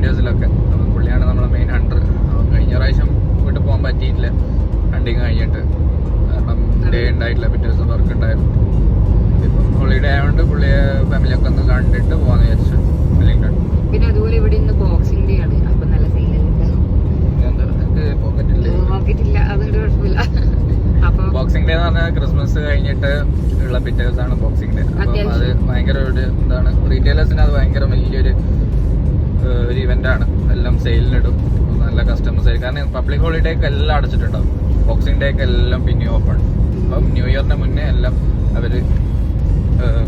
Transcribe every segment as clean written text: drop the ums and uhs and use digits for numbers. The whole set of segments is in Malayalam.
വീഡിയോസിലൊക്കെ. അപ്പം പുള്ളിയാണ് നമ്മളെ മെയിൻ ഹണ്ടർ. കഴിഞ്ഞ പ്രാവശ്യം വീട്ടിൽ പോകാൻ പറ്റിയിട്ടില്ല ഹണ്ടിങ് കഴിഞ്ഞിട്ട്, കാരണം ഡേ ഉണ്ടായിട്ടില്ല, പിറ്റേ ദിവസം വർക്ക് ഉണ്ടായിരുന്നു. ഇപ്പം ഹോളിഡേ ആയതുകൊണ്ട് പുള്ളിയെ ഫാമിലിയൊക്കെ ഒന്ന് കണ്ടിട്ട് പോകാന്ന് വിചാരിച്ചു. പിന്നെ അതുപോലെ ഇവിടെ ഇന്ന് ബോക്സിംഗ് ഡേ ആണ്, അപ്പൊ നല്ല പോക്കറ്റില്ല, അതുകൊണ്ട് കുഴപ്പമില്ല. അപ്പൊ ബോക്സിംഗ് ഡേ എന്ന് പറഞ്ഞാൽ ക്രിസ്മസ് കഴിഞ്ഞിട്ട് ഉള്ള പിറ്റേ ദിവസമാണ് ബോക്സിംഗ് ഡേ. അപ്പം അത് ഭയങ്കര ഒരു എന്താണ്, റീറ്റെയിലേഴ്സിന് അത് ഭയങ്കര വലിയൊരു ഇവന്റ് ആണ്. എല്ലാം സെയിലിനിടും, നല്ല കസ്റ്റമേഴ്സ് ആയി. കാരണം പബ്ലിക് ഹോളിഡേക്ക് എല്ലാം അടച്ചിട്ടുണ്ടാവും, ബോക്സിംഗ് ഡേക്ക് എല്ലാം പിന്നെ ഓപ്പൺ. അപ്പം ന്യൂ ഇയറിന് മുന്നേ എല്ലാം അവര്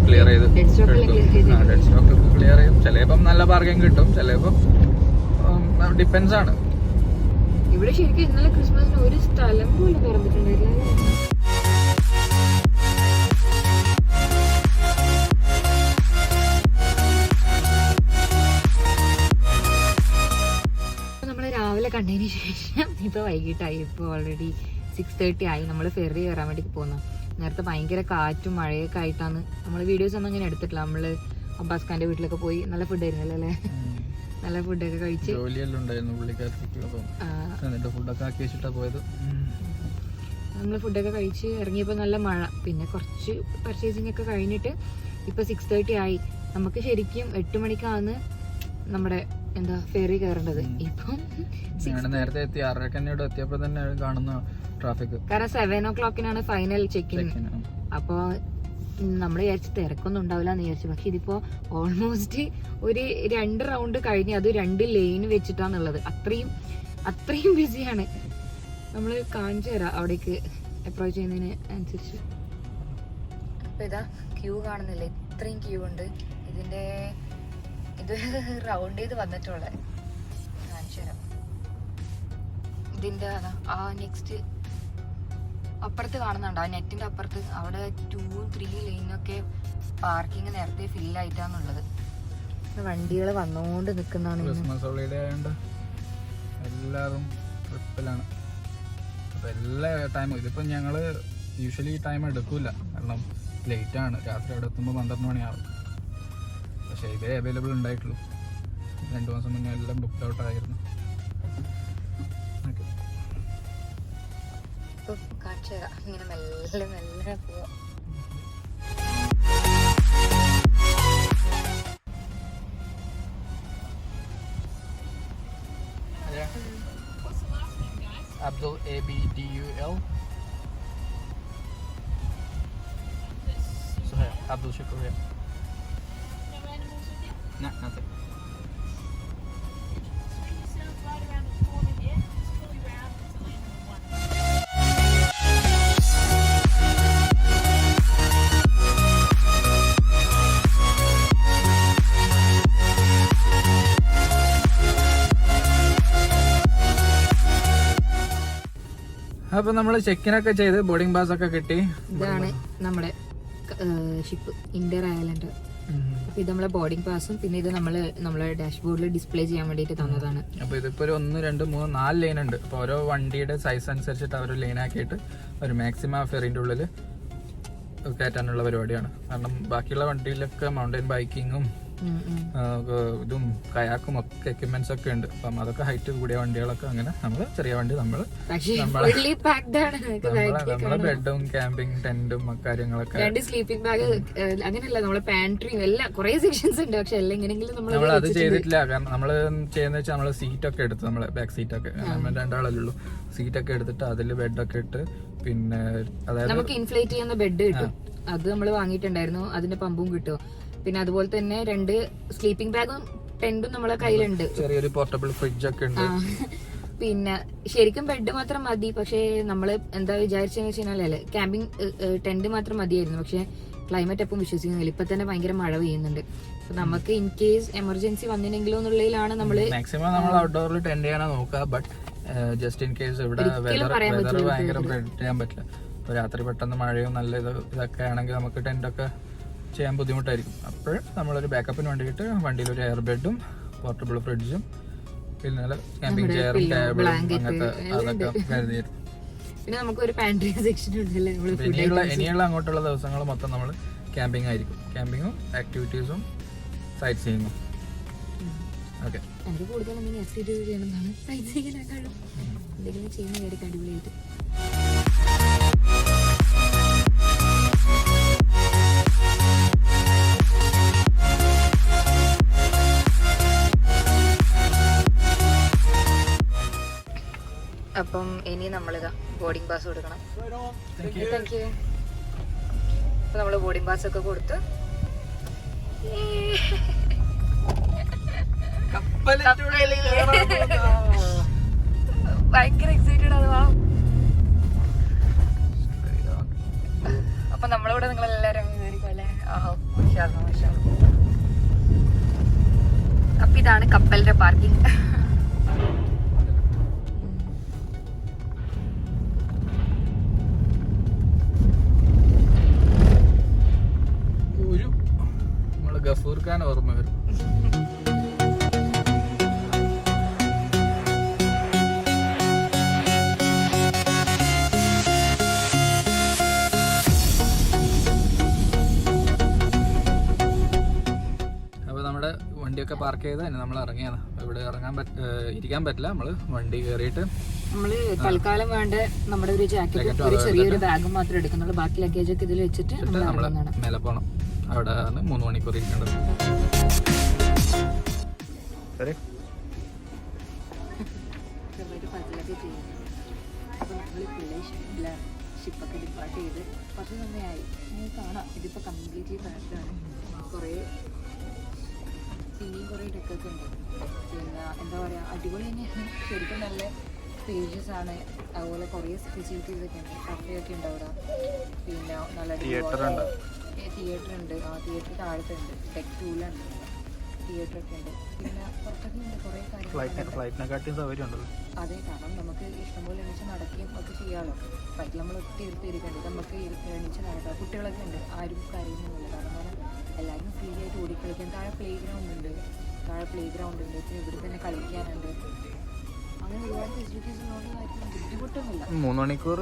ക്ലിയർ ചെയ്ത് ഡെഡ് സ്റ്റോക്ക് ക്ലിയർ ചെയ്യും. ചിലപ്പം നല്ല ബാർഗൈൻ കിട്ടും, ചിലപ്പം ഡിപ്പെൻസ് ആണ്. ഇവിടെ ശരിക്കും ഇന്നലെ ക്രിസ്മസിന് ഒരു സ്ഥലം പോലും തുറന്നിട്ടുണ്ടായില്ല. നമ്മള് രാവിലെ കണ്ടതിന് ശേഷം ഇപ്പൊ വൈകിട്ടായി, ഇപ്പൊ ഓൾറെഡി 6:30 ആയി. നമ്മള് ഫെറി കയറാൻ വേണ്ടി പോകുന്നു. നേരത്തെ ഭയങ്കര കാറ്റും മഴയൊക്കെ ആയിട്ടാണ് നമ്മള് വീഡിയോസ് ഒന്നും അങ്ങനെ എടുത്തിട്ടില്ല. നമ്മള് അബ്ബാസ് ഖാന്റെ വീട്ടിലൊക്കെ പോയി നല്ല ഫുഡ് ആയിരുന്നല്ലോ അല്ലേ, നല്ല ഫുഡൊക്കെ കഴിച്ച് നമ്മള് ഫുഡൊക്കെ കഴിച്ച് ഇറങ്ങിയപ്പോ നല്ല മഴ, പിന്നെ കുറച്ച് പർച്ചേസിംഗ് ഒക്കെ കഴിഞ്ഞിട്ട് ഇപ്പൊ 6:30 ആയി. നമുക്ക് ശരിക്കും 8 മണിക്കാണ് നമ്മുടെ എന്താ ഫെറി കയറേണ്ടത്. ഇപ്പം നേരത്തെ എത്തി 6:30 എത്തിയപ്പോ തന്നെ കാണുന്ന ട്രാഫിക്, കാരണം 7 o'clock ഫൈനൽ ചെക്കിൻ. അപ്പൊ നമ്മൾ വിചാരിച്ച് തിരക്കൊന്നും ഉണ്ടാവില്ല എന്ന് വിചാരിച്ചു. പക്ഷെ ഇതിപ്പോ ഓൾമോസ്റ്റ് ഒരു 2 റൗണ്ട് കഴിഞ്ഞ്, അത് 2 ലെയിൻ വെച്ചിട്ടാന്നുള്ളത്. അത്രയും ബിസിയാണ്. നമ്മള് കാണിച്ചു തരാം അവിടേക്ക് അപ്രോച്ച് ചെയ്യുന്നതിന് അനുസരിച്ച്. അപ്പൊ ഇതാ ക്യൂ കാണുന്നില്ലേ, ഇത്രയും ക്യൂ ഉണ്ട്. ഇത് റൗണ്ട് ചെയ്ത് വന്നിട്ടുള്ള കാണിച്ചു തരാം. ഇതിന്റെ നെക്സ്റ്റ് അപ്പുറത്ത് കാണുന്നുണ്ടോ, ആ നെറ്റിന്റെ അപ്പുറത്ത് അവിടെ 2, 3 ലൈനൊക്കെ പാർക്കിംഗ് നേരത്തെ ഫില്ലായിട്ടാന്നുള്ളത്. വണ്ടികൾ വന്നോണ്ട് നിക്കുന്നതാണ്. ക്രിസ്മസ് ഹോളിഡേ ആയതുകൊണ്ട് എല്ലാവരും ട്രിപ്പിലാണ്. അപ്പൊ എല്ലാ ടൈമും ഇതിപ്പോ ഞങ്ങള് യൂഷ്വലി ഈ ടൈം എടുക്കൂല, കാരണം ലേറ്റ് ആണ്. രാത്രി അവിടെ എത്തുമ്പോൾ 12 മണിയാവും. പക്ഷെ ഇതേ അവൈലബിൾ ഉണ്ടായിട്ടുള്ളൂ. 2 മാസം മുന്നേ എല്ലാം ബുക്ക് ഔട്ട് ആയിരുന്നു. ഇങ്ങനെ മെല്ലെ മെല്ലെ പോവാം. Abdul, ABDUL. Suhail, Abdul Shakur. No animals with you? No, nothing. Swing yourself right around the corner there. Just fully round until animal 1. അപ്പൊ നമ്മള് ചെക്കിനൊക്കെ ചെയ്ത് ബോർഡിംഗ് പാസ് ഒക്കെ കിട്ടി. ഇതാണ് നമ്മുടെ ഷിപ്പ്, ഇന്റർ ഐലൻഡ്. അപ്പൊ ഇത് നമ്മളെ ബോർഡിംഗ് പാസും, പിന്നെ ഇത് നമ്മളെ ഡാഷ്ബോർഡിൽ ഡിസ്പ്ലേ ചെയ്യാൻ വേണ്ടിട്ട് തന്നതാണ്. അപ്പൊ ഇതിപ്പോ 1, 2, 3, 4 ലൈൻ ഉണ്ട്. അപ്പൊ ഓരോ വണ്ടിയുടെ സൈസ് അനുസരിച്ചിട്ട് അവർ ലൈൻ ആക്കിയിട്ട് ഒരു മാക്സിമം ഫെറിന്റെ ഉള്ളില് കയറ്റാനുള്ള പരിപാടിയാണ്. കാരണം ബാക്കിയുള്ള വണ്ടിയിലൊക്കെ മൗണ്ടൻ ബൈക്കിങ്ങും ഇതും കയാക്കും ഒക്കെ എക്യുപ്മെന്റ്സ് ഒക്കെ ഉണ്ട്. അപ്പം അതൊക്കെ ഹൈറ്റ് കൂടിയ വണ്ടികളൊക്കെ അങ്ങനെ നമ്മള് ചെറിയ വണ്ടി നമ്മള് നമ്മളെ ബെഡും ക്യാമ്പിംഗ് ടെന്റും കാര്യങ്ങളൊക്കെ, 2 സ്ലീപ്പിംഗ് ബാഗ്, അങ്ങനെയല്ല നമ്മളെ പാൻട്രിയും എല്ലാം കുറെ സെക്ഷൻസ് ഉണ്ട്. പക്ഷെ എല്ലാം എങ്ങനെയെങ്കിലും നമ്മൾ അത് ചെയ്തിട്ടില്ല. കാരണം നമ്മള് ചെയ്യുന്ന വെച്ചാൽ നമ്മള് സീറ്റൊക്കെ എടുത്ത്, നമ്മളെ ബാക്ക് സീറ്റൊക്കെ 2 ആളല്ലേ ഉള്ളൂ, സീറ്റൊക്കെ എടുത്തിട്ട് അതില് ബെഡൊക്കെ ഇട്ട്, പിന്നെ അതായത് നമുക്ക് ഇൻഫ്ലേറ്റ് ചെയ്യുന്ന ബെഡ് കിട്ടും, അത് നമ്മൾ വാങ്ങിയിട്ടുണ്ടായിരുന്നു. അതിന്റെ പമ്പും കിട്ടും. പിന്നെ അതുപോലെ തന്നെ 2 സ്ലീപ്പിംഗ് ബാഗും ടെന്റും നമ്മളെ കയ്യിലുണ്ട്. ചെറിയൊരു പോർട്ടബിൾ ഫ്രിഡ്ജ് ഒക്കെ ഉണ്ട്. പിന്നെ ശരിക്കും ബെഡ് മാത്രം മതി. പക്ഷെ നമ്മള് എന്താ വിചാരിച്ചെന്ന് വെച്ചാൽ ക്യാമ്പിംഗ് ടെന്റ് മാത്രം മതിയായിരുന്നു. പക്ഷെ ക്ലൈമറ്റ് എപ്പം വിശ്വസിക്കുന്നില്ല. ഇപ്പൊ തന്നെ ഭയങ്കര മഴ പെയ്യുന്നുണ്ട്. അപ്പൊ നമുക്ക് ഇൻ കേസ് എമർജൻസി വന്നില്ലെങ്കിലോ എന്നുള്ളതിലാണ് നമ്മള് മാക്സിമം നമ്മൾ ഔട്ട്ഡോറിൽ ടെന്റ് ചെയ്യാനാ നോക്കുക. ബട്ട് ജസ്റ്റ് ഇൻ കേസ് ഇവിടെ വെതർ ഭയങ്കര പ്രെഡിക്റ്റ് ചെയ്യാൻ പറ്റില്ല. ഇപ്പൊ രാത്രി പെട്ടെന്ന് മഴയോ നല്ല ഇതൊക്കെ ആണെങ്കിൽ നമുക്ക് ടെന്റൊക്കെ ചെയ്യാൻ ബുദ്ധിമുട്ടായിരിക്കും. അപ്പോൾ നമ്മളൊരു ബാക്കപ്പിന് വേണ്ടിയിട്ട് വണ്ടിയിൽ ഒരു എയർ ബെഡും പോർട്ടബിൾ ഫ്രിഡ്ജും പിന്നെ ക്യാമ്പിംഗ് ചെയറും ടേബിളും അങ്ങനത്തെ അതൊക്കെ കരുതിയിരുന്നു. പിന്നെ നമുക്കൊരു പാൻട്രി സെക്ഷൻ ഉണ്ടല്ലേ. ഇനിയുള്ള അങ്ങോട്ടുള്ള ദിവസങ്ങൾ മൊത്തം നമ്മൾ ക്യാമ്പിംഗ് ആയിരിക്കും. ക്യാമ്പിങ്ങും ആക്ടിവിറ്റീസും സൈറ്റ് സീയിങ്ങും. ഓക്കെ. എനിക്ക് കൂടുതൽ എന്തെങ്കിലും എക്സിറ്റ് ചെയ്യണമെന്നാണ്. സൈറ്റ് സീയിങ്ങിനെക്കാളും എന്തെങ്കിലും ചെയ്യുന്ന കാര്യം അടിപൊളിയായിട്ട്. അപ്പം ഇനി നമ്മളിതാ ബോർഡിംഗ് പാസ് കൊടുക്കണം. Thank you. അപ്പൊ നമ്മള് ബോർഡിംഗ് പാസ് ഒക്കെ കൊടുത്ത് ഭയങ്കര എക്സൈറ്റഡ് അത്. അപ്പൊ നമ്മളിവിടെ നിങ്ങളെല്ലാരും വിചാരിക്കും അല്ലേ? അപ്പൊ ഇതാണ് കപ്പലിന്റെ പാർക്കിംഗ്. ഗഫൂർ ഖാൻ ഓർമ്മ വരും. അപ്പോൾ നമ്മുടെ വണ്ടിയൊക്കെ പാർക്ക് ചെയ്ത് തന്നെ നമ്മൾ ഇറങ്ങിയതാണ്. ഇവിടെ ഇരിക്കാൻ പറ്റില്ല. നമ്മൾ വണ്ടി കയറിയിട്ട് നമ്മള് തൽക്കാലം വേണ്ട നമ്മുടെ ഒരു ജാക്കറ്റ് ഒരു ചെറിയൊരു ബാഗ് മാത്രമേ എടുക്കുന്നുള്ളൂ. ബാക്കി ലഗേജ് ഒക്കെ ഇതിൽ വെച്ചിട്ട് നമ്മൾ മേലെ പോകണം. അവിടെ 3 മണിക്കൂർ ഇരിക്കേണ്ടത്. ഷിപ്പൊക്കെ ഡിപ്പാർട്ട് ചെയ്ത് കുറച്ച് സമയമായി. കാണാം ഇതിപ്പോൾ കംപ്ലീറ്റ്ലി പാക്ഡാണ്. കുറേ ഇനിയും കുറേ ഡെക്കൊക്കെ ഉണ്ട്. പിന്നെ എന്താ പറയുക, അടിപൊളി തന്നെയാണ്. ശരിക്കും നല്ല സ്പേഷ്യസ് ആണ്. അതുപോലെ കുറേ ഫെസിലിറ്റീസ് ഒക്കെ ഉണ്ട്. കഫേയൊക്കെ ഉണ്ട് അവിടെ. പിന്നെ നല്ല തിയേറ്റർ ഉണ്ട്. ആ തിയേറ്റർ താഴത്തുണ്ട്. ഡെക്ക് 2-ലുണ്ട് തിയേറ്റർ ഒക്കെ ഉണ്ട്. പിന്നെ പുറത്തൊക്കെ ഉണ്ട് കുറേ കാര്യങ്ങൾ. അതെ, കാരണം നമുക്ക് ഇഷ്ടംപോലെ എണീച്ച് നടക്കുകയും ഒക്കെ ചെയ്യാമല്ലോ. ഫ്ലൈറ്റിൽ നമ്മൾ തീർത്തിരിക്കേണ്ടത് നമുക്ക് എണീച്ച് നടക്കാം. കുട്ടികളൊക്കെ ഉണ്ട്, ആരും കാര്യമൊന്നുമില്ല. കാരണം എല്ലാവരും ഫ്രീ ആയിട്ട് ഓടിക്കളിക്കാൻ. താഴെ പ്ലേ ഗ്രൗണ്ട് ഉണ്ട്. പിന്നെ ഇവിടെ തന്നെ കളിക്കാനുണ്ട്. അങ്ങനെ ഒരുപാട് ഫെസിലിറ്റീസ് ഉള്ള കാര്യത്തിൽ ബുദ്ധിമുട്ടൊന്നുമില്ല. 3 മണിക്കൂർ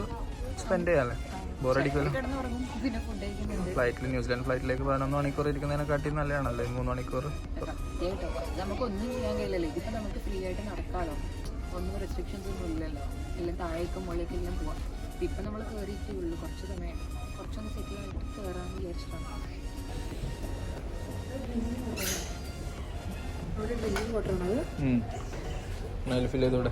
സ്പെൻഡ് ചെയ്യാല്ലേ? ബോറടിക്കുമല്ലോ. കിടന്നുറങ്ങും, പിന്നെ ഫുഡ് കഴിക്കുന്നുണ്ട്. ഫ്ലൈറ്റിൽ ന്യൂസിലാൻഡ് ഫ്ലൈറ്റിലേക്ക് 11 മണിക്കൂർ ഇരിക്കുന്നതിനെക്കാട്ടി നല്ലതാണല്ലോ 3 മണിക്കൂർ. കേട്ടോ, നമുക്കൊന്നും ചെയ്യാൻ കഴിയില്ലല്ലോ. ഇതിപ്പോൾ നമുക്ക് ഫ്രീ ആയിട്ട് നടക്കാമല്ലോ. ഒന്നും റെസ്ട്രിക്ഷൻസ് ഒന്നും ഇല്ലല്ലോ. എല്ലാം താഴേക്കും മുകളിലേക്കും എല്ലാം പോവാം. ഇപ്പം നമ്മൾ കയറിയിട്ടേ ഉള്ളൂ. കുറച്ച് സമയം കുറച്ചൊന്ന് സെറ്റിൽ ആയിട്ട് കയറാമെന്ന് വിചാരിച്ചിട്ടാണ്. അവിടെ ഡ്രിങ്കിങ് വാട്ടർ ആണത്. ഫിൽ ചെയ്തൂടെ?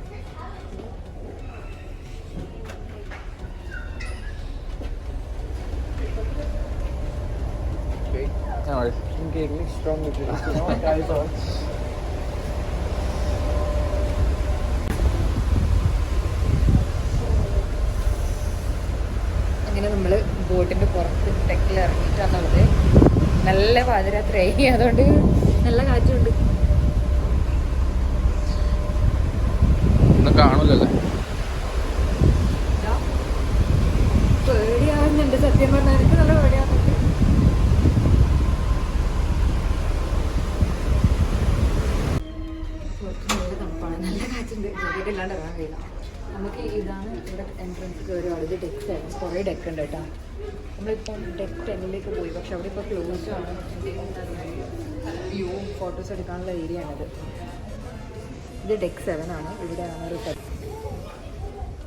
അങ്ങനെ നമ്മൾ ബോട്ടിന്റെ പുറത്ത് ഡെക്കിൽ ഇറങ്ങിയിട്ടാണുള്ളത്. നല്ല പാതിരാത്രിയായി, അതുകൊണ്ട് നല്ല കാറ്റുണ്ട്. കാണൂലല്ലേ? പേടിയാവുന്നുണ്ട് സത്യം പറഞ്ഞാൽ. എനിക്ക് നല്ല പേടിയാവുന്നുണ്ട്. നല്ല തണുപ്പാണ്, നല്ല കാറ്റുണ്ട്. ജാക്കറ്റ് ഇല്ലാണ്ട് ഇറങ്ങാൻ കഴിയില്ല. നമുക്ക് ഇതാണ് ഇവിടെ എൻട്രൻസ് കയറുക. ഇത് ഡെക്ക് 7. കുറേ ഡെക്ക് ഉണ്ട് കേട്ടോ. നമ്മളിപ്പം ഡെക്ക് 10-ലേക്ക് പോയി, പക്ഷെ അവിടെ ഇപ്പോൾ ക്ലോസ് ആണ്. വ്യൂവും ഫോട്ടോസ് എടുക്കാനുള്ള ഏരിയ ആണിത്. ഇത് ഡെക്ക് 7 ആണ്. ഇവിടെയാണ് റിസപ്ഷൻ.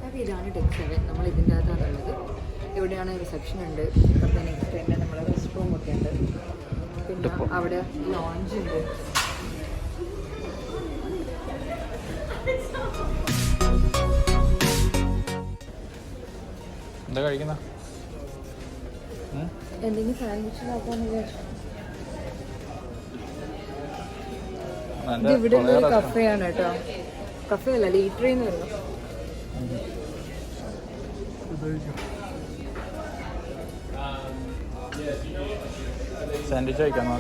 അപ്പോൾ ഇതാണ് ഡെക്ക് 7. നമ്മൾ ഇതിൻ്റെ അകത്താണുള്ളത്. ഇവിടെയാണ് റിസപ്ഷൻ ഉണ്ട്. ഇപ്പോഴത്തെ നെക്സ്റ്റ് തന്നെ നമ്മുടെ റെസ്റ്റ് റൂം ഒക്കെ ഉണ്ട്. പിന്നെ അവിടെ ലോഞ്ച് ഉണ്ട്. എന്താ കഴിക്കുന്ന? എന്തെങ്കിലും സാൻഡ്വിച്ച് നോക്കാന്ന് വിചാരിച്ചു. ഇവിടെ ഒരു കഫേയാണ് കേട്ടോ. കഫേ അല്ല, ലീറ്ററിന്ന് വരുന്നു. സാൻഡ്വിച്ച് കഴിക്കാമോ?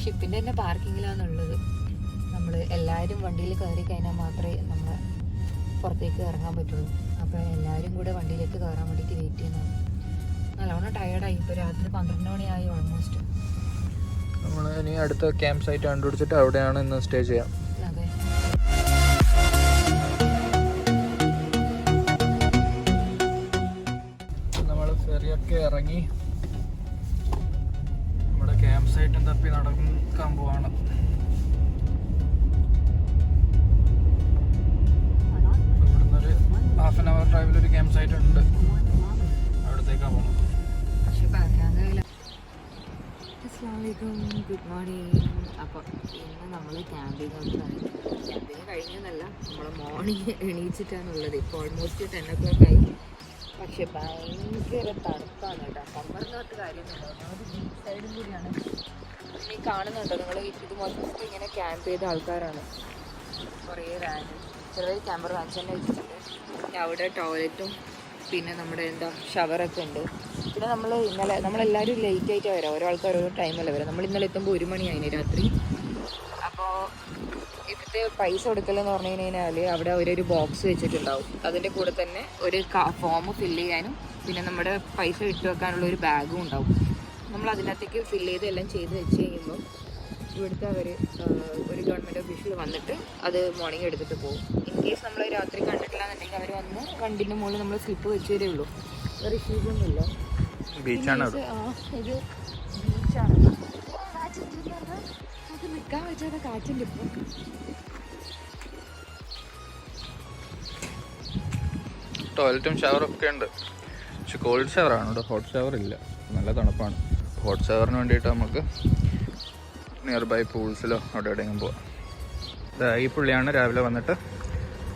ഷിപ്പിൻ്റെ തന്നെ പാർക്കിങ്ങിലാണുള്ളത്. നമ്മൾ എല്ലാവരും വണ്ടിയിൽ കയറി കഴിഞ്ഞാൽ മാത്രമേ നമ്മൾ പുറത്തേക്ക് ഇറങ്ങാൻ പറ്റുള്ളൂ. അപ്പോൾ എല്ലാവരും കൂടെ വണ്ടിയിലേക്ക് കയറാൻ വേണ്ടിയിട്ട് വെയിറ്റ് ചെയ്യുന്നു. നല്ലോണം ടയേർഡായി. ഇപ്പോൾ രാത്രി 12 മണിയായി ഓൾമോസ്റ്റ്. നമ്മൾ ഇനി അടുത്ത ക്യാമ്പ് സൈറ്റ് കണ്ടുപിടിച്ചിട്ട് അവിടെയാണ് ഇന്ന് സ്റ്റേ ചെയ്യാം. അതെ. നമ്മൾ ഫെറിയൊക്കെ ഇറങ്ങി നമ്മുടെ ക്യാമ്പ് സൈറ്റും തപ്പി നടക്കാൻ പോവാണ്. ഇവിടുന്നൊരു ½ ഡ്രൈവിൽ ഒരു ക്യാമ്പ് സൈറ്റ് ഉണ്ട്, അവിടത്തേക്കാണ് പോകണം. Good morning. അപ്പം ഇന്ന് നമ്മൾ ക്യാമ്പിങ് കഴിഞ്ഞെന്നല്ല, നമ്മൾ മോർണിംഗ് എണീച്ചിട്ടാണുള്ളത്. ഇപ്പോൾ ഓൾമോസ്റ്റ് 10 o'clock ആയി. പക്ഷെ ഭയങ്കര തണുപ്പാണ് കേട്ടോ. സമ്മറിനകത്ത് കാര്യമൊന്നുമില്ല. ഒന്നാമത് ബീച്ച് സൈഡും കൂടിയാണ്. ഈ കാണുന്നുണ്ടോ നിങ്ങൾ? ഇത് മൊത്തത്തിൽ ഇങ്ങനെ ക്യാമ്പ് ചെയ്ത ആൾക്കാരാണ്. കുറേ വാന്, ചെറിയ ക്യാമ്പർ വാൻസ് തന്നെ വെച്ചിട്ടുണ്ട്. പിന്നെ അവിടെ ടോയ്ലറ്റും പിന്നെ നമ്മുടെ ഷവറൊക്കെ ഉണ്ട്. പിന്നെ നമ്മളെല്ലാവരും ലേറ്റ് ആയിട്ടാണ് വരാം. ഓരോ ആൾക്കാർ ഓരോ ടൈമല്ലേ വരാം. നമ്മൾ ഇന്നലെ എത്തുമ്പോൾ 1 മണിയായിന് രാത്രി. അപ്പോൾ ഇവിടുത്തെ പൈസ കൊടുക്കലെന്ന് പറഞ്ഞു കഴിഞ്ഞാൽ അവിടെ ഒരു ബോക്സ് വെച്ചിട്ടുണ്ടാവും. അതിൻ്റെ കൂടെ തന്നെ ഒരു ഫോം ഫില്ല് ചെയ്യാനും പിന്നെ നമ്മുടെ പൈസ ഇട്ട് വെക്കാനുള്ള ഒരു ബാഗും ഉണ്ടാവും. നമ്മൾ അതിനകത്തേക്ക് ഫില്ല് ചെയ്ത് എല്ലാം ചെയ്ത് വെച്ച് കഴിയുമ്പോൾ ഇവിടുത്തെ ഒരു ഗവൺമെൻറ് ഓഫീഷ്യൽ വന്നിട്ട് അത് മോർണിംഗ് എടുത്തിട്ട് പോകും. ഇൻ കേസ് നമ്മൾ രാത്രി കണ്ടിട്ടില്ല എന്നുണ്ടെങ്കിൽ അവർ വന്ന് വണ്ടിൻ്റെ മുകളിൽ നമ്മൾ സ്ലിപ്പ് വെച്ച് തരേ ഉള്ളൂ. വേറെ ഇഷ്യൂസൊന്നുമില്ല. ബീച്ചാണ് ഇത് ബീച്ചാണ്. അത് നിൽക്കാൻ പറ്റാത്ത കാറ്റുണ്ട് ഇപ്പം. ടോയ്ലറ്റും ഷവറൊക്കെ ഉണ്ട്. പക്ഷെ കോൾഡ് ഷവറാണ് ഇവിടെ, ഹോട്ട് ഷവർ ഇല്ല. നല്ല തണുപ്പാണ്. ഹോട്ട് ഷവറിന് വേണ്ടിയിട്ട് നമുക്ക് നിയർ ബൈ പൂൾസിലോ അവിടെ എവിടെയെങ്കിലും പോവാം. ഈ പുള്ളിയാണ് രാവിലെ വന്നിട്ട്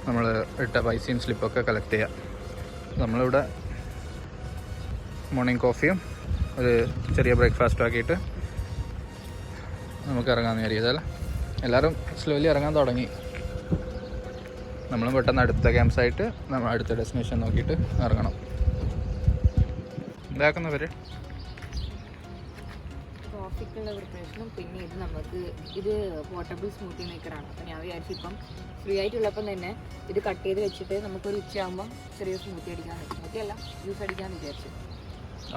നമ്മൾ ഇട്ട പൈസയും സ്ലിപ്പൊക്കെ കളക്ട് ചെയ്യുക. നമ്മളിവിടെ മോർണിംഗ് കോഫിയും ഒരു ചെറിയ ബ്രേക്ക്ഫാസ്റ്റും ആക്കിയിട്ട് നമുക്ക് ഇറങ്ങാമെന്ന് കരുതിയതല്ല. എല്ലാവരും സ്ലോലി ഇറങ്ങാൻ തുടങ്ങി. നമ്മളും പെട്ടെന്ന് അടുത്ത ക്യാമ്പ് സൈറ്റ് നമ്മൾ അടുത്ത ഡെസ്റ്റിനേഷൻ നോക്കിയിട്ട് ഇറങ്ങണം. ഇതാക്കുന്നവർ കോഫിക്കുള്ള പ്രിപ്പറേഷനും പിന്നെ ഇത് പോർട്ടബിൾ സ്മൂത്തി മേക്കറാണ്. അപ്പോൾ ഞാൻ വിചാരിച്ചു ഇപ്പം ഫ്രീ ആയിട്ടുള്ളപ്പം തന്നെ ഇത് കട്ട് ചെയ്ത് വെച്ചിട്ട് നമുക്കൊരു ഉച്ചയാകുമ്പം ചെറിയ സ്മൂത്തി അടിക്കാൻ പറ്റും. സ്മൂത്തി അല്ല, ജ്യൂസ് അടിക്കാമെന്ന് വിചാരിച്ചു.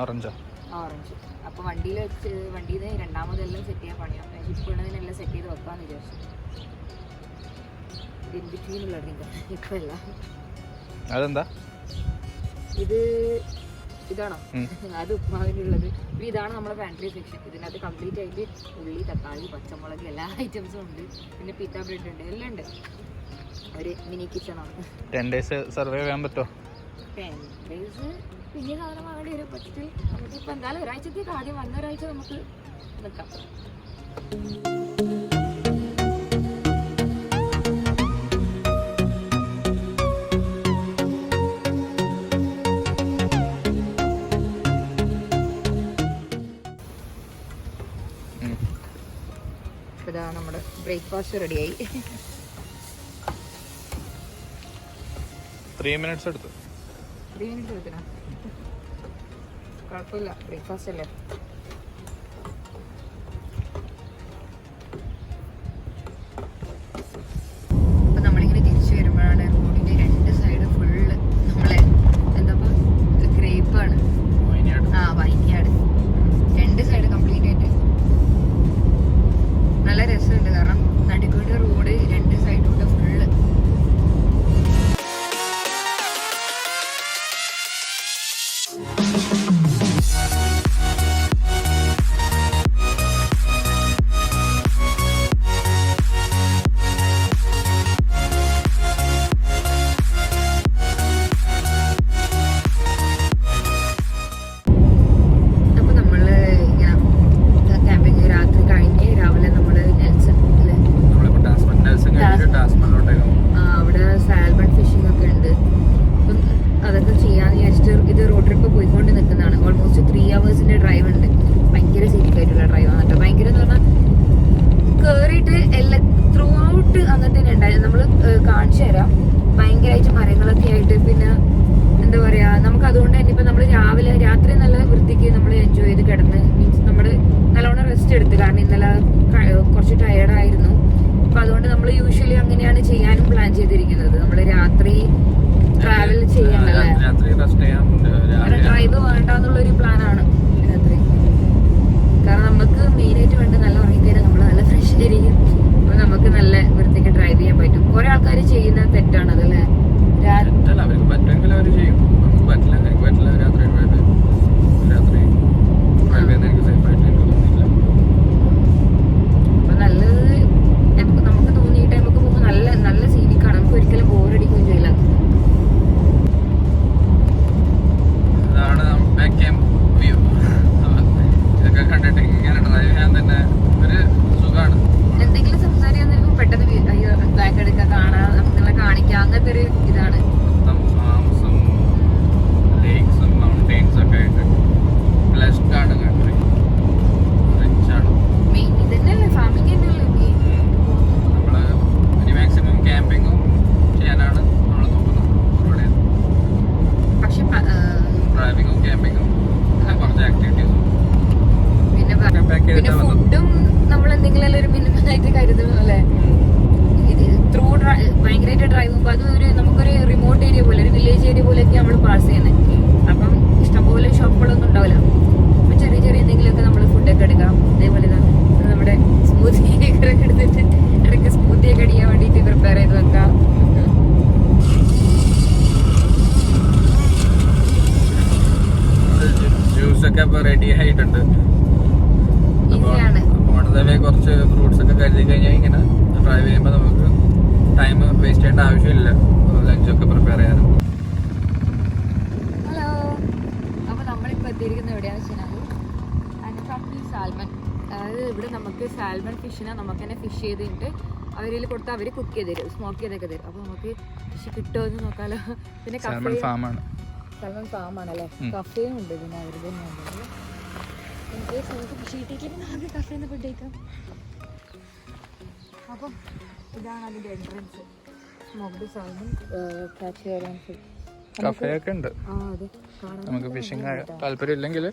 ഓറഞ്ച്. അപ്പോൾ വണ്ടിയിൽ നിന്ന് രണ്ടാമതെല്ലാം സെറ്റ് ചെയ്യാൻ പണിയാണ്. ഇപ്പോഴതിനെല്ലാം സെറ്റ് ചെയ്ത് വെക്കാമെന്ന് വിചാരിച്ചു. ഇൻ ബിറ്റ്വീനുള്ള ഡ്രിങ്ക് ഇപ്പം അല്ല. അതെന്താ ഇതാണോ? അത് ഉപ്പാവിനുള്ളത്. ഇതാണ് നമ്മുടെ പാൻട്രി സെക്ഷൻ. ഇതിനകത്ത് കംപ്ലീറ്റ് ആയിട്ട് ഉള്ളി, തക്കാളി, പച്ചമുളക് എല്ലാ ഐറ്റംസും ഉണ്ട്. പിന്നെ പിത്ത ബ്രെഡ് ഉണ്ട്, എല്ലാം ഉണ്ട്. ഒരു മിനി കിച്ചണാണ്. 10 days സർവൈവ് ചെയ്യാൻ പറ്റുമോ? 10 days പിന്നെ സാധനം വാങ്ങേണ്ടി വരും. പക്ഷേ നമുക്കിപ്പോൾ എന്തായാലും ഒരാഴ്ചത്തേക്ക് ആദ്യം വന്ന ഒരാഴ്ച നമുക്ക് നിൽക്കാം. ഇതാ നമ്മുടെ ബ്രേക്ക്ഫാസ്റ്റ് റെഡിയായി. 3 minutes എടുത്തു. 3 minutes എടുത്തിനാ? കുഴപ്പമില്ല, ബ്രേക്ക്ഫാസ്റ്റ് അല്ലേ. അപ്പം നമ്മളിങ്ങനെ തിരിച്ചു വരുമ്പോഴാണ് റോഡിൻ്റെ 2 സൈഡ് ഫുള്ള് നമ്മളെ ഗ്രേപ്പാണ്. വൈനാട് 2 സൈഡ് കംപ്ലീറ്റ് ആയിട്ട് നല്ല രസമുണ്ട്. കാരണം നടുക്കോട്ട് റോഡ് 2 സൈഡിലൂടെ ഫുള്ള്. ഭയങ്കരമായിട്ട് മരങ്ങളൊക്കെ ആയിട്ട് പിന്നെ എന്താ പറയാ, നമുക്ക് അതുകൊണ്ട് തന്നെ ഇപ്പൊ നമ്മള് രാത്രി നല്ല വൃത്തിക്ക് നമ്മൾ എൻജോയ് ചെയ്ത് കിടന്ന് മീൻസ് നമ്മള് നല്ലോണം റെസ്റ്റ് എടുത്ത്. കാരണം ഇന്നലെ കുറച്ച് ടയർഡായിരുന്നു. അപ്പൊ അതുകൊണ്ട് നമ്മൾ യൂഷ്വലി അങ്ങനെയാണ് ചെയ്യാനും പ്ലാൻ ചെയ്തിരിക്കുന്നത്. നമ്മള് രാത്രി ട്രാവൽ ചെയ്യാനല്ലേ, ഡ്രൈവ് വേണ്ടെന്നുള്ളൊരു പ്ലാനാണ് രാത്രി. കാരണം നമുക്ക് മെയിനായിട്ട് വേണ്ട നല്ല ശരിക്കും അപ്പൊ നമുക്ക് നല്ല വൃത്തിക്ക് ഡ്രൈവ് ചെയ്യാൻ പറ്റും. കുറെ ആൾക്കാർ ചെയ്യുന്ന തെറ്റാണത് അല്ലേ? അവർക്ക് പറ്റുമെങ്കിൽ അവർ ചെയ്യും, നമുക്ക് പറ്റില്ല, എനിക്ക് പറ്റില്ല. രാത്രി ഡ്രൈവ് ചെയ്യുന്ന എനിക്ക് സേഫ് ആയിട്ട് എനിക്ക് തോന്നിയില്ല. അപ്പൊ നല്ലത് നമുക്ക് തോന്നി ഈ ടൈമൊക്കെ പോകുമ്പോൾ നല്ല നല്ല സീനിക്കാണ്, നമുക്ക് ഒരിക്കലും ബോറടിക്കുകയും ചെയ്യില്ല. ഇതാണ് ബാക്ക് ക്യാമ്പ് വ്യൂ. ഇതൊക്കെ കണ്ടിട്ട് ഇങ്ങനെ ഡ്രൈവ് ചെയ്യാൻ തന്നെ ഒരു സുഖമാണ്. എന്തെങ്കിലും സംസാരിക്കാൻ നേരം പെട്ടെന്ന് ബാക്ക് എടുക്കുക, കാണാൻ നിങ്ങളെ കാണിക്കുക, അങ്ങനത്തെ ഒരു ഇതാണ്. മൊത്തം ഫാംസും ലേക്സും മൗണ്ടെയിൻസും ഒക്കെ ആയിട്ട് ബ്ലെസ്ഡ് ആണ് കൺട്രി, റിച്ച് ആണ്. മെയിൻ ഇതന്നെയല്ലേ, ഫാമിംഗ് തന്നെയല്ലേ മെയിൻ. നമ്മള് ഇനി മാക്സിമം ക്യാമ്പിങ്ങും ചെയ്യാനാണ് നമ്മൾ നോക്കുന്നത്. ഇവിടെ പക്ഷെ ഡ്രൈവിങ്ങും ക്യാമ്പിങ്ങും കുറച്ച് ആക്ടിവിറ്റീസും പിന്നെ ഫുഡും നമ്മൾ എന്തെങ്കിലും ഒരു മിനിമം ആയിട്ട് കരുതണം അല്ലേ? ഇത് ത്രൂ ഭയങ്കരമായിട്ട് ഡ്രൈവ് ചെയ്യുമ്പോൾ അത് ഒരു നമുക്കൊരു റിമോട്ട് ഏരിയ പോലെ, ഒരു വില്ലേജ് ഏരിയ പോലെയൊക്കെ നമ്മൾ പാസ് ചെയ്യുന്നത്. അപ്പം ഇഷ്ടംപോലെ ഷോപ്പുകളൊന്നും ഉണ്ടാവില്ല. അപ്പം ചെറിയ ചെറിയ എന്തെങ്കിലുമൊക്കെ നമ്മൾ ഫുഡൊക്കെ എടുക്കാം. അതേപോലെ നമ്മുടെ സ്മൂത്തി ഒക്കെ എടുത്തിട്ട് ഇടയ്ക്ക് സ്മൂത്തിയൊക്കെ അടിക്കാൻ വേണ്ടിയിട്ട് പ്രിപ്പയർ ചെയ്ത് വെക്കാം. ജ്യൂസൊക്കെ ഇപ്പൊ റെഡി ആയിട്ടുണ്ട്. ഈസിയാണ്. ഓണതവേ കുറച്ച് ഫ്രൂട്ട്സ് ഒക്കെ കരുതി കഴിഞ്ഞാൽ ഇങ്ങനെ ഡ്രൈവ് ചെയ്യുമ്പോൾ നമുക്ക് ടൈം വേസ്റ്റ് ചെയ്യേണ്ട ആവശ്യമില്ല ലഞ്ചൊക്കെ പ്രിപ്പയർ ചെയ്യാനും. ഹലോ, അപ്പോൾ നമ്മളിപ്പോൾ എത്തിയിരിക്കുന്നത് എവിടെയാണെന്ന് വെച്ചാൽ അൻഫ്രാക്ടി സാൽമൺ. അതായത് ഇവിടെ നമുക്ക് സാൽമൺ ഫിഷിനെ നമുക്ക് തന്നെ ഫിഷ് ചെയ്തിട്ട് അവരിൽ കൊടുത്ത് അവർ കുക്ക് ചെയ്ത് തരും, സ്മോക്ക് ചെയ്തൊക്കെ തരും. അപ്പോൾ നമുക്ക് ഫിഷ് കിട്ടുമോ എന്ന് നോക്കാമല്ലോ. പിന്നെ സാൽമൺ ഫാമാണ്. സാൽമൺ ഫാമാണല്ലേ? കഫേയും ഉണ്ട് പിന്നെ അവർ തന്നെയാണ്. ഇൻകേസ് നമുക്ക് ഫിഷ് കിട്ടിയിട്ടില്ലെങ്കിൽ നമുക്ക് കഫേയിൽ നിന്ന് ഫുഡ് കഴിക്കാം. അപ്പം ഇതാണ് അതിൻ്റെ എൻട്രൻസ്. സ്മോക്ക്ഡ് സാൽമൺ ക്യാച്ച് ചെയ്യാൻ ഫുഡ് കഫേ ഒക്കെ ഉണ്ട്. നമുക്ക് ഫിഷിങ് താല്പര്യം ഇല്ലെങ്കിൽ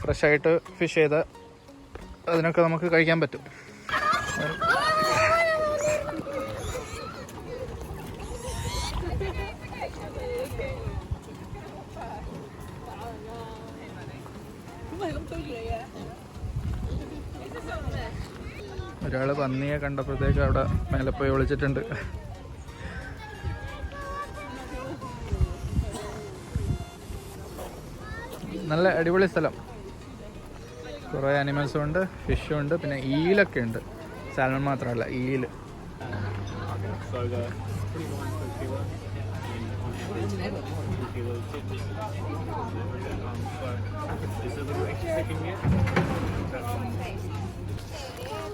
ഫ്രഷ് ആയിട്ട് ഫിഷ് ചെയ്ത അതിനൊക്കെ നമുക്ക് കഴിക്കാൻ പറ്റും. ഒരാള് പന്നിയെ കണ്ടപ്പോഴത്തേക്ക് അവിടെ മേലെ പോയി വിളിച്ചിട്ടുണ്ട്. നല്ല അടിപൊളി സ്ഥലം. കുറേ ആനിമൽസും ഉണ്ട്, ഫിഷും ഉണ്ട്, പിന്നെ ഈലൊക്കെ ഉണ്ട്. സാൽമൺ മാത്രമല്ല, ഈല്.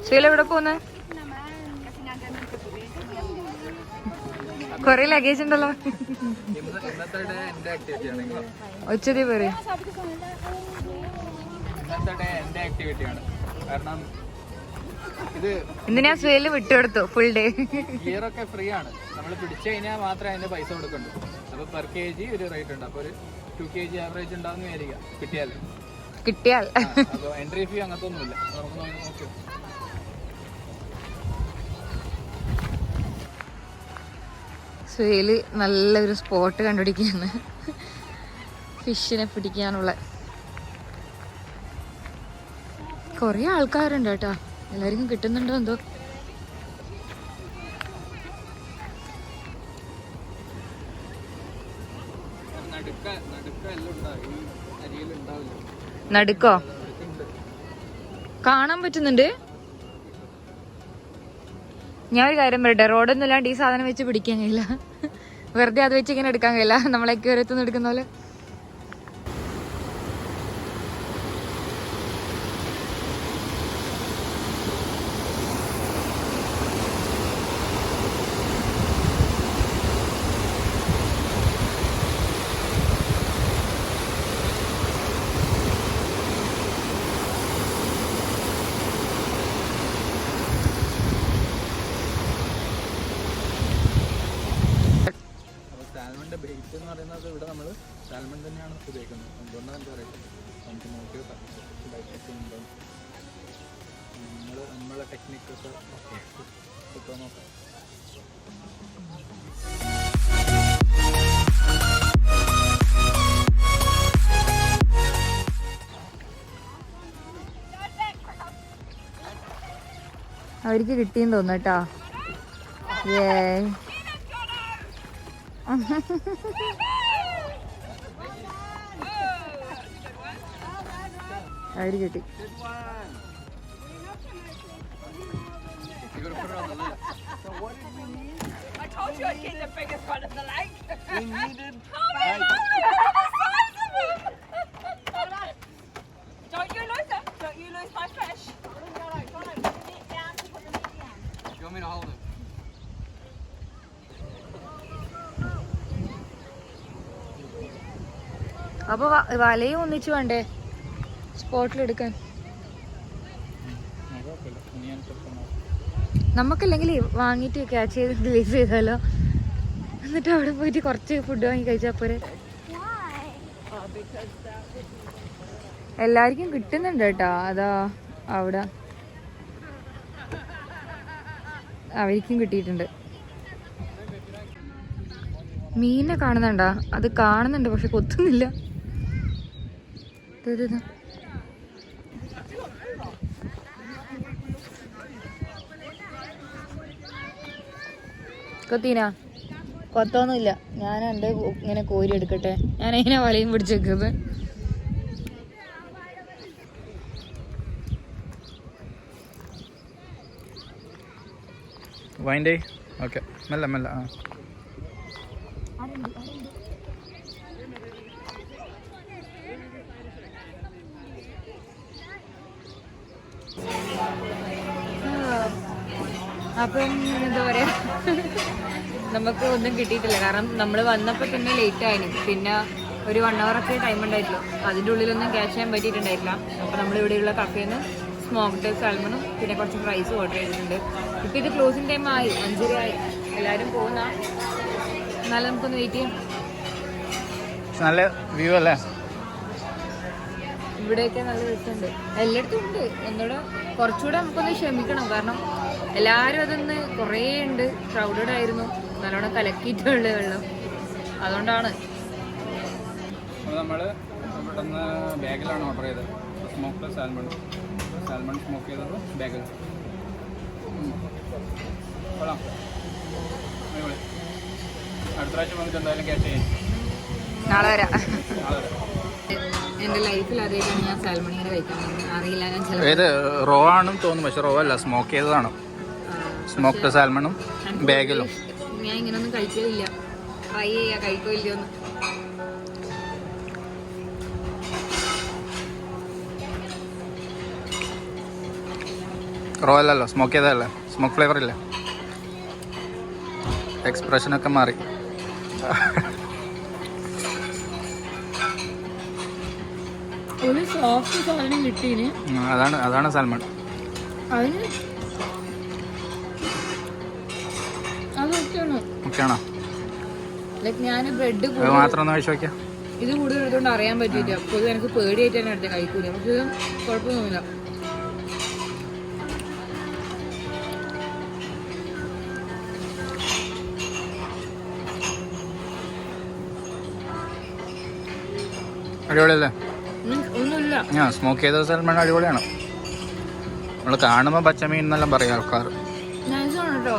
ശീല എവിടെ പോന്നെ? കൊറേ ലഗേജ് ഉണ്ടല്ലോ. ഇന്നത്തെ ഡേ എൻ്റെ ആക്ടിവിറ്റിയാണ്. ഒച്ചതി പറയും. ഇന്നത്തെ ഡേ എൻ്റെ ആക്ടിവിറ്റിയാണ്. കാരണം ഇത് ഇന്ന് ഞാൻ സ്വേല് വിട്ടുകൊടുത്തു ഫുൾ ഡേ. ഗിയറൊക്കെ ഫ്രീ ആണ്. നമ്മൾ പിടിച്ചു കഴിഞ്ഞാൽ മാത്രമേ അതിൻ്റെ പൈസ കൊടുക്കണ്ടു. അപ്പോൾ പെർ kg ഒരു റേറ്റ് ഉണ്ട്. അപ്പോൾ ഒരു 2 kg ആവറേജ് ഉണ്ടാവുന്ന വിചാരിക്കുക കിട്ടിയാൽ. അപ്പോൾ എൻട്രി ഫീ അങ്ങനത്തെ ഒന്നുമില്ല. നമുക്ക് നോക്കാം. സ്വേല് നല്ലൊരു സ്പോട്ട് കണ്ടുപിടിക്കുകയാണ് ഫിഷിനെ പിടിക്കാനുള്ള. കൊറേ ആൾക്കാരുണ്ട് കേട്ടോ, എല്ലാവർക്കും കിട്ടുന്നുണ്ടോ എന്തോ. നടുക്കോ കാണാൻ പറ്റുന്നുണ്ട്. ഞാൻ ഒരു കാര്യം പറയട്ടെ, റോഡൊന്നും ഇല്ലാണ്ട് ഈ സാധനം വെച്ച് പിടിക്കാൻ കഴിയില്ല. വെറുതെ അത് വെച്ച് ഇങ്ങനെ എടുക്കാൻ കഴിയില്ല, നമ്മളൊക്കെ ഓരോരുത്തന്ന് എടുക്കുന്ന പോലെ. സാൽമണിന്റെ ബേറ്റ് എന്ന് പറയുന്നത് ഇവിടെ നമ്മൾ സാൽമൺ തന്നെയാണ് ഉപയോഗിക്കുന്നത്. എന്തുകൊണ്ടാണ് എന്താ പറയുക, നമുക്ക് നോക്കി ഉണ്ടോ നമ്മളെ ടെക്നിക്കൊക്കെ ഇപ്പോൾ നോക്കാം. അവർക്ക് കിട്ടിയെന്ന് തോന്നുന്നു കേട്ടോ. അവര് കിട്ടി. I told you I'd get the biggest one in the lake. We needed. Don't you lose it. Don't you lose my fish. You want me to hold it? അപ്പൊ വലയും ഒന്നിച്ചു വേണ്ടേ സ്പോട്ടിലെടുക്കാൻ? നമുക്കല്ലെങ്കിൽ വാങ്ങിയിട്ട് ക്യാച്ച് ചെയ്ത് റിലീസ് ചെയ്താലോ, എന്നിട്ട് അവിടെ പോയിട്ട് കുറച്ച് ഫുഡ് വാങ്ങി കഴിച്ചാൽ പോരെ. എല്ലാവർക്കും കിട്ടുന്നുണ്ട് കേട്ടോ. അതാ അവിടെ അവർക്കും കിട്ടിയിട്ടുണ്ട്. മീനെ കാണുന്നുണ്ടാ? അത് കാണുന്നുണ്ട് പക്ഷെ കൊത്തുന്നില്ല. കൊത്തീന കൊത്തൊന്നുമില്ല. ഞാൻ എൻ്റെ ഇങ്ങനെ കോരി എടുക്കട്ടെ. ഞാൻ അതിനെ വലയും പിടിച്ചേക്കുന്നത്. വൈൻഡേ ഓക്കെ മെല്ലെ മെല്ലെ. ആ അപ്പം എന്താ പറയാ, നമുക്ക് ഒന്നും കിട്ടിയിട്ടില്ല. കാരണം നമ്മൾ വന്നപ്പോൾ തന്നെ ലേറ്റ് ആയിരുന്നു. പിന്നെ ഒരു 1 hour ഒക്കെ ടൈം ഉണ്ടായിട്ടുള്ളൂ. അതിൻ്റെ ഉള്ളിലൊന്നും ക്യാച്ച് ചെയ്യാൻ പറ്റിയിട്ടുണ്ടായിട്ടില്ല. അപ്പോൾ നമ്മളിവിടെയുള്ള കഫേന്ന് സ്മോക്ഡ് സാൽമണും പിന്നെ കുറച്ച് ഫ്രൈസും ഓർഡർ ചെയ്തിട്ടുണ്ട്. ഇപ്പോൾ ഇത് ക്ലോസിങ് ടൈം ആയി, 5:30 ആയി. എല്ലാവരും പോകുന്ന, എന്നാലും നമുക്കൊന്ന് വെയിറ്റ് ചെയ്യാം. നല്ല വ്യൂ അല്ലേ? ഇവിടെയൊക്കെ നല്ല രസമുണ്ട്. എല്ലായിടത്തും ഉണ്ട്. ഒന്നുകൂടെ കുറച്ചുകൂടെ നമുക്കൊന്ന് ക്ഷമിക്കണം. കാരണം എല്ലാവരും അതൊന്ന് കുറേ ഉണ്ട്, ക്രൗഡഡ് ആയിരുന്നു, നല്ലോണം കലക്കിയിട്ടുള്ള വെള്ളം. അതുകൊണ്ടാണ് നമ്മൾ ഇവിടുന്ന് ബാഗിലാണ് ഓർഡർ ചെയ്തത്. സ്മോക്ക്ഡ് സാൽമൺ സ്മോക്ക് ചെയ്തത് ബാഗിൽ. കൊള്ളാം, അടിപൊളി. അടുത്ത പ്രാവശ്യം വന്നിട്ട് എന്തായാലും ക്യാച്ച് ചെയ്യാം. നാളെ വരാം. നാളെ വരാം. എൻ്റെ ലൈഫിൽ അതേക്കാണ് ഞാൻ സാൽമൺ ഇങ്ങനെ കഴിക്കാൻ അറിയില്ല. ഞാൻ ചില ഏത് റോ ആണെന്ന് തോന്നുന്നു, പക്ഷെ റോ അല്ല, സ്മോക്ക് ചെയ്തതാണ്. സ്മോക്ക്ഡ് സാൽമണും ബാഗിലും. ഞാൻ ഇങ്ങനൊന്നും കഴിക്കലില്ല. ട്രൈ ചെയ്യാ കഴിക്കോ ഇല്ലയോന്ന്. റോ അല്ലല്ലോ, സ്മോക്ക് ചെയ്തതല്ലേ, സ്മോക്ക് ഫ്ലേവർ ഇല്ലേ. എക്സ്പ്രഷനൊക്കെ മാറി. ഒരു സോഫ്റ്റ് സാധനം കിട്ടീന്. അതാണ് സാൽമൺ. അതിന് അതൊക്കെയാണ്. ഓക്കെയാണോ? ലൈക്ക് ഞാൻ ബ്രെഡ് അത് മാത്രം ഒന്ന് കഴിച്ചു നോക്കിയാ. ഇത് കൂടുതൽ എടുത്തോണ്ട് അറിയാൻ പറ്റില്ല. അപ്പോൾ ഇത് എനിക്ക് പേടിയായിട്ട് തന്നെ അടുത്ത കഴിക്കൂല. പക്ഷെ ഇത് കുഴപ്പമൊന്നുമില്ല. അടിപൊളിയല്ലേ? ഒന്നുമില്ല. ഞാൻ സ്മോക്ക് ചെയ്ത സാൽമൺ അടിപൊളിയാണ്. നമ്മൾ കാണുമ്പോൾ പച്ചമീൻ എന്നെല്ലാം പറയും ആൾക്കാർ. നൈസാണ് കേട്ടോ.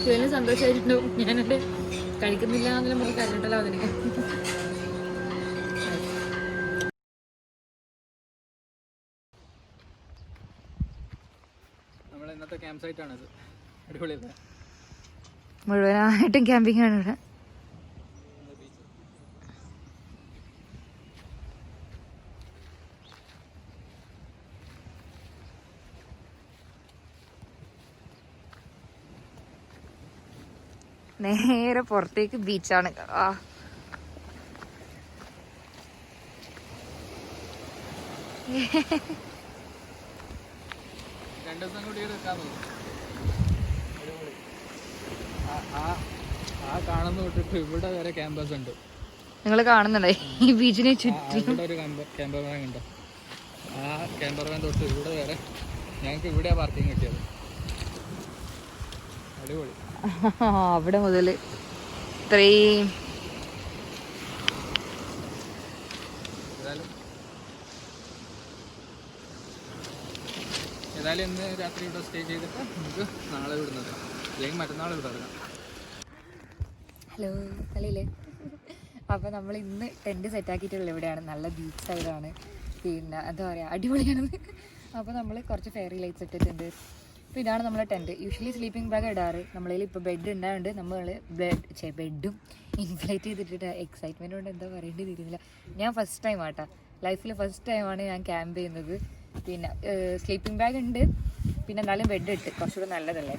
ശരിക്കും സന്തോഷമായിട്ടുണ്ടാവും. ഞാനെൻ്റെ കഴിക്കുന്നില്ല എന്നെല്ലാം പറഞ്ഞ് കരഞ്ഞിട്ടല്ലോ അതിനൊക്കെ. നമ്മൾ ഇന്നത്തെ ക്യാമ്പ് സൈറ്റാണിത്. അടിപൊളിയല്ലേ? മുഴുവനായിട്ടും ക്യാമ്പിംഗ് ആണ് ഇവിടെ. നേരെ പുറത്തേക്ക് ബീച്ചാണ്. ആ രണ്ട് ദിവസം കൂടി എടുക്കാൻ ആ കാണുന്ന തൊട്ടിട്ട് ഇവിടെ വരെ ക്യാമ്പസ് ഉണ്ട്. നിങ്ങൾ കാണുന്നുണ്ടോ ഈ ബീച്ചിനെ ചുറ്റി? ഇവിടെ ഒരു ക്യാമ്പർ വാൻ ഉണ്ടോ? ആ ക്യാമ്പർ വാൻ തൊട്ട് ഇവിടെ വരെ ഞങ്ങൾക്ക് ഇവിടെയാ പാർക്കിംഗ് കിട്ടിയത്. അടിപൊളി. അവിടെ മുതൽ ഇത്രയും ഏതായാലും എന്തായാലും ഇന്ന് രാത്രി ഇവിടെ സ്റ്റേ ചെയ്തിട്ട് നമുക്ക് നാളെ വിടുന്നത് അല്ലെങ്കിൽ മറ്റന്നാൾ ഇവിടെ ഇറങ്ങാം. ഹലോ കളിയില്ലേ. അപ്പോൾ നമ്മൾ ഇന്ന് ടെൻറ്റ് സെറ്റാക്കിയിട്ടുള്ള ഇവിടെയാണ്, നല്ല ബീച്ച് സൈഡാണ്, പിന്നെ എന്താ പറയുക അടിപൊളിയാണെന്ന്. അപ്പോൾ നമ്മൾ കുറച്ച് ഫെയറി ലൈറ്റ്സ് ഇട്ടിട്ടുണ്ട്. അപ്പോൾ ഇതാണ് നമ്മളെ ടെൻറ്റ്. യൂഷ്വലി സ്ലീപ്പിംഗ് ബാഗ് ഇടാറ്, നമ്മളതിൽ ഇപ്പോൾ ബെഡ് ഉണ്ടായതുകൊണ്ട് നമ്മൾ ബെഡും ഇൻഫ്ലേറ്റ് ചെയ്തിട്ടിട്ട് എക്സൈറ്റ്മെൻറ്റ് കൊണ്ട് എന്താ പറയേണ്ടി തരുന്നില്ല. ഞാൻ ഫസ്റ്റ് ടൈം ആട്ടാ, ലൈഫിൽ ഫസ്റ്റ് ടൈമാണ് ഞാൻ ക്യാമ്പ് ചെയ്യുന്നത്. പിന്നെ സ്ലീപ്പിംഗ് ബാഗ് ഉണ്ട്, പിന്നെ എന്നാലും ബെഡ് ഇട്ട് കുറച്ചുകൂടെ നല്ലതല്ലേ.